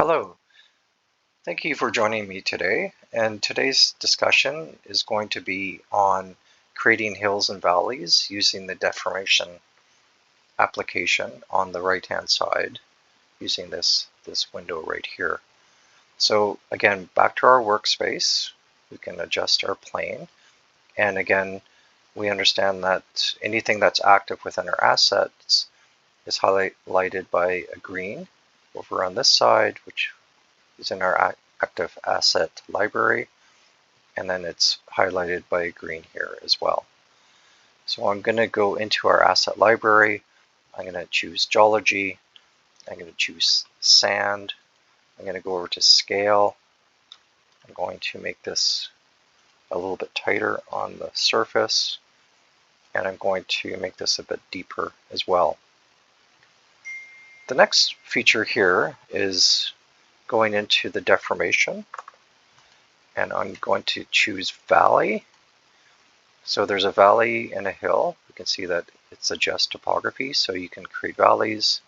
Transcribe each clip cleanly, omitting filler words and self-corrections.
Hello, thank you for joining me today. And today's discussion is going to be on creating hills and valleys using the deformation application on the right-hand side using this window right here. So again, back to our workspace, we can adjust our plane. And again, we understand that anything that's active within our assets is highlighted by a green over on this side, which is in our active asset library, and then it's highlighted by green here as well. So I'm going to go into our asset library. I'm going to choose geology. I'm going to choose sand. I'm going to go over to scale. I'm going to make this a little bit tighter on the surface, and I'm going to make this a bit deeper as well. The next feature here is going into the deformation, and I'm going to choose valley. So there's a valley and a hill. You can see that it's adjust topography, so you can create valleys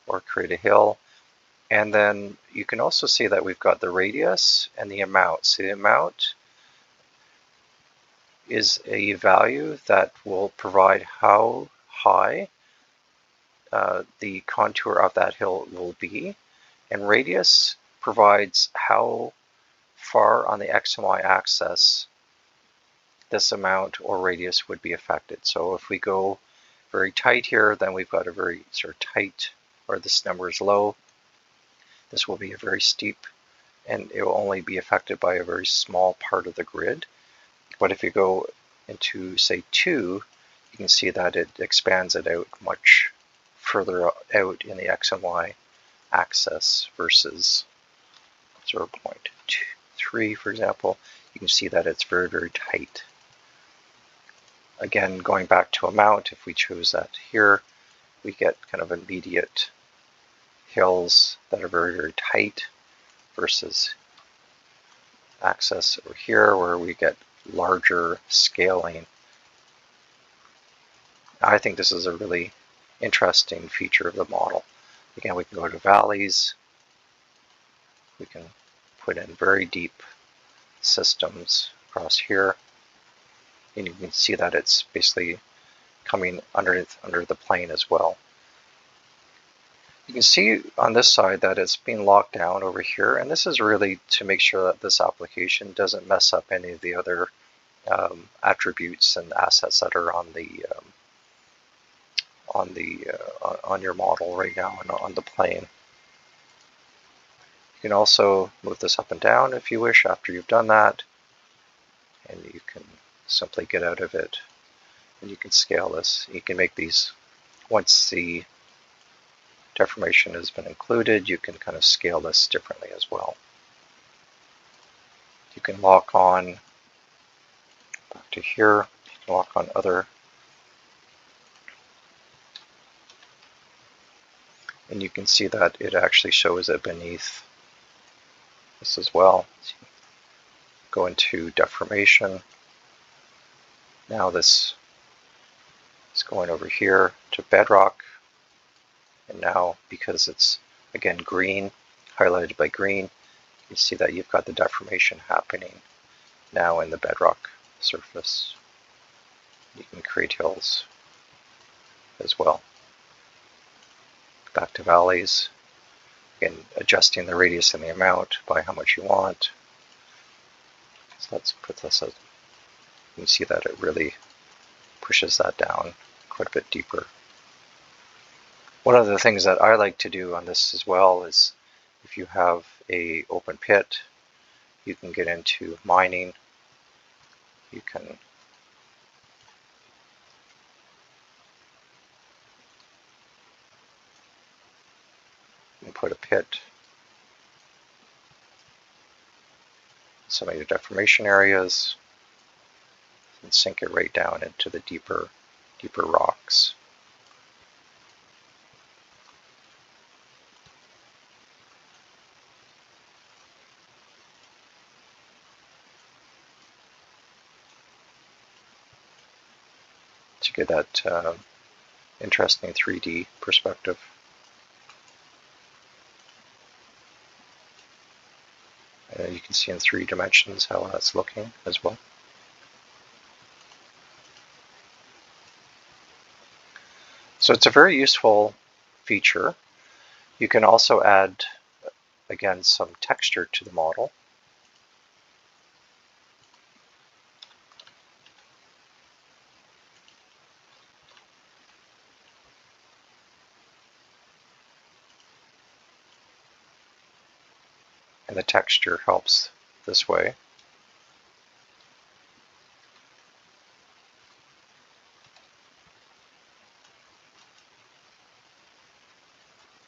or create a hill. And then you can also see that we've got the radius and the amount. So the amount is a value that will provide how high the contour of that hill will be, and radius provides how far on the X and Y axis this amount or radius would be affected. So if we go very tight here, then we've got a very sort of tight, or this number is low. This will be a very steep, and it will only be affected by a very small part of the grid. But if you go into, say, 2, you can see that it expands it out much further out in the X and Y axis versus 0.3, for example. You can see that it's very, very tight. Again, going back to amount, if we choose that here, we get kind of immediate hills that are very, very tight versus axis over here where we get larger scaling. I think this is a really interesting feature of the model. Again, we can go to valleys. We can put in very deep systems across here. And you can see that it's basically coming under the plane as well. You can see on this side that it's being locked down over here, and this is really to make sure that this application doesn't mess up any of the other attributes and assets that are on your model right now and on the plane. You can also move this up and down if you wish after you've done that, and you can simply get out of it, and you can scale this. You can make these, once the deformation has been included, you can kind of scale this differently as well. You can lock on back to here, you can lock on other, and you can see that it actually shows it beneath this as well. Go into deformation. Now this is going over here to bedrock, and now because it's again green, highlighted by green, you see that you've got the deformation happening now in the bedrock surface. You can create hills as well. Back to valleys. Again, adjusting the radius and the amount by how much you want. So let's put this as, you can see that it really pushes that down quite a bit deeper. One of the things that I like to do on this as well is if you have a open pit, you can get into mining. You can put a pit, some of your deformation areas, and sink it right down into the deeper rocks. To get that interesting 3D perspective. You can see in 3 dimensions how that's looking as well. So it's a very useful feature. You can also add, again, some texture to the model. And the texture helps this way.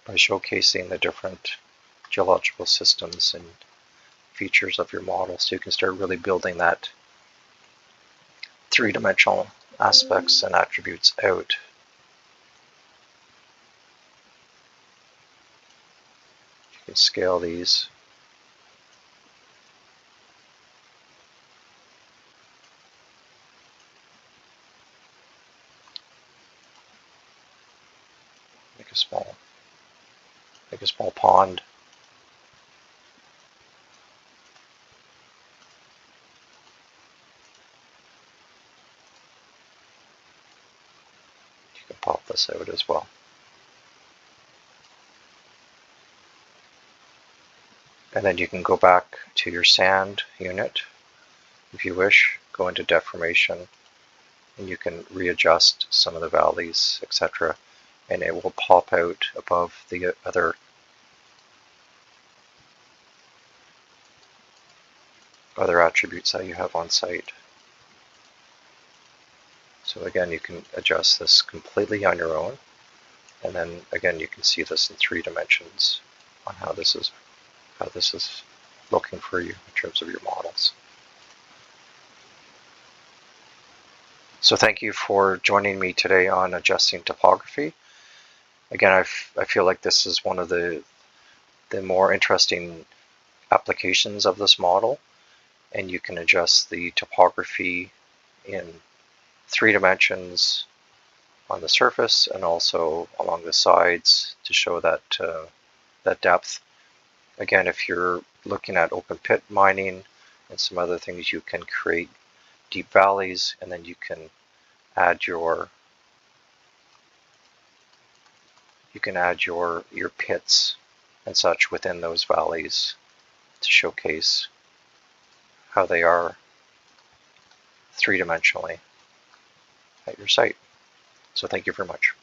By showcasing the different geological systems and features of your model, so you can start really building that 3-dimensional aspects and attributes out. You can scale these. Make a small pond. You can pop this out as well. And then you can go back to your sand unit if you wish, go into deformation, and you can readjust some of the valleys, etc. And it will pop out above the other attributes that you have on site. So again, you can adjust this completely on your own, and then again you can see this in 3 dimensions on how this is looking for you in terms of your models. So thank you for joining me today on adjusting topography. Again, I feel like this is one of the more interesting applications of this model, and you can adjust the topography in 3 dimensions on the surface and also along the sides to show that that depth. Again, if you're looking at open pit mining and some other things, you can create deep valleys, and then you can add your pits and such within those valleys to showcase how they are 3-dimensionally at your site. So thank you very much.